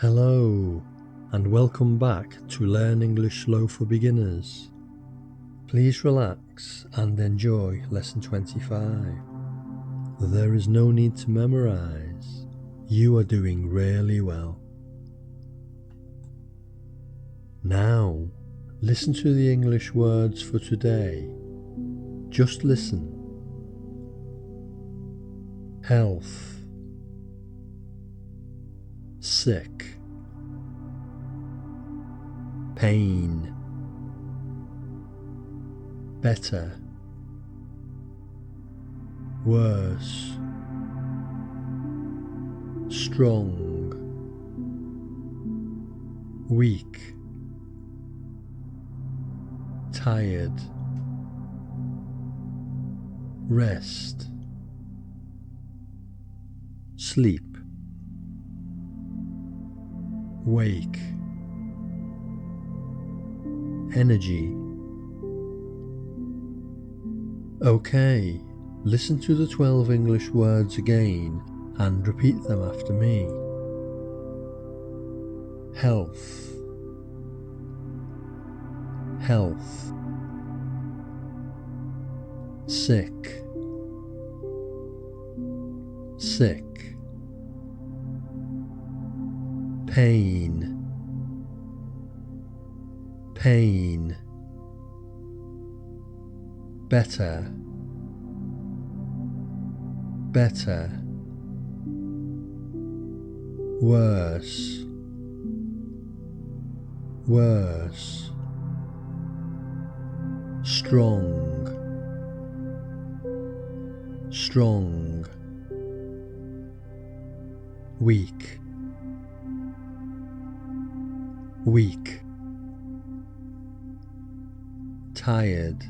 Hello, and welcome back to Learn English Slow for Beginners. Please relax and enjoy Lesson 25. There is no need to memorize. You are doing really well. Now, listen to the English words for today. Just listen. Health, sick, pain, better, worse, strong, weak, tired, rest, sleep, wake, energy. Okay, listen to the 12 English words again and repeat them after me. Health, health, sick, sick, pain, pain, better, better, worse, worse, strong, strong, weak, weak, tired,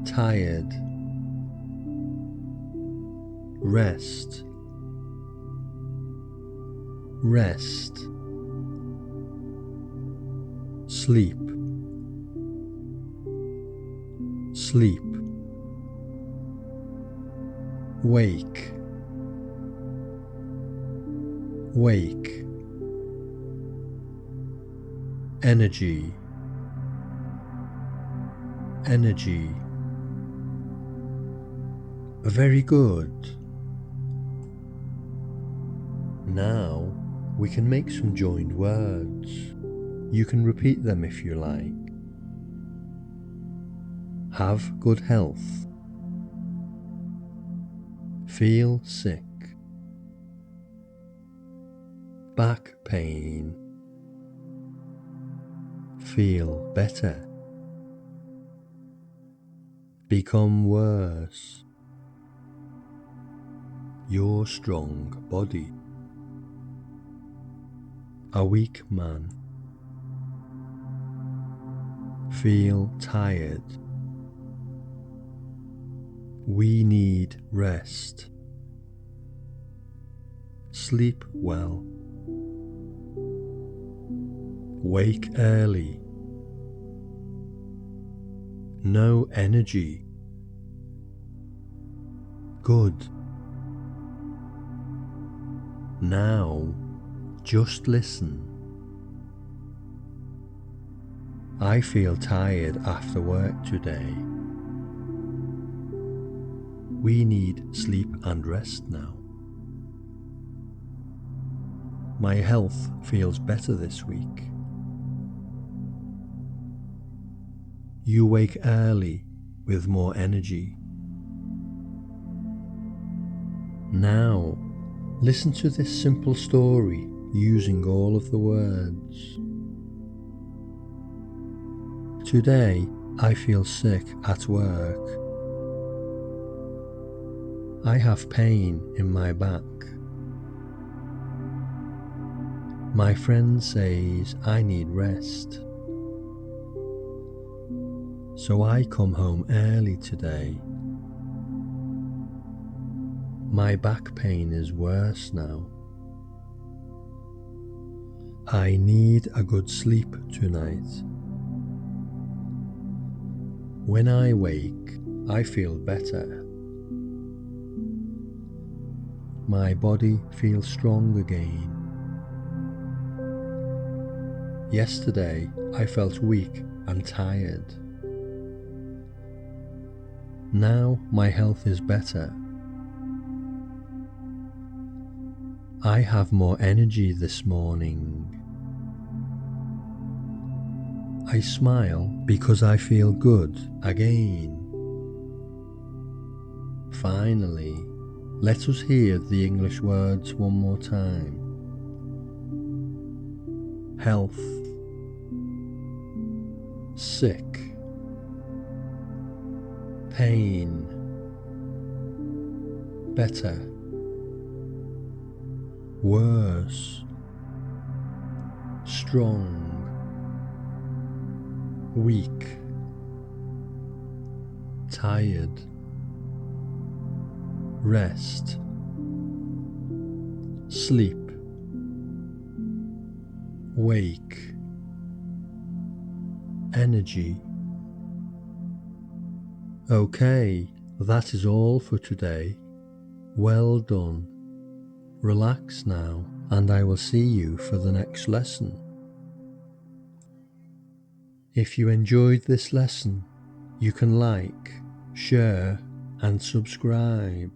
tired, rest, rest, sleep, sleep, wake, wake, energy, energy. Very good. Now we can make some joined words. You can repeat them if you like. Have good health. Feel sick. Back pain. Feel better. Become worse. Your strong body. A weak man. Feel tired. We need rest. Sleep well. Wake early. No energy. Good. Now, just listen. I feel tired after work today. We need sleep and rest now. My health feels better this week. You wake early with more energy. Now, listen to this simple story using all of the words. Today, I feel sick at work. I have pain in my back. My friend says I need rest. So I come home early today. My back pain is worse now. I need a good sleep tonight. When I wake, I feel better. My body feels strong again. Yesterday I felt weak and tired. Now my health is better. I have more energy this morning. I smile because I feel good again. Finally, let us hear the English words one more time. Health, sick, pain, better, worse, strong, weak, tired, rest, sleep, wake, energy. Okay, that is all for today. Well done. Relax now, and I will see you for the next lesson. If you enjoyed this lesson, you can like, share, and subscribe.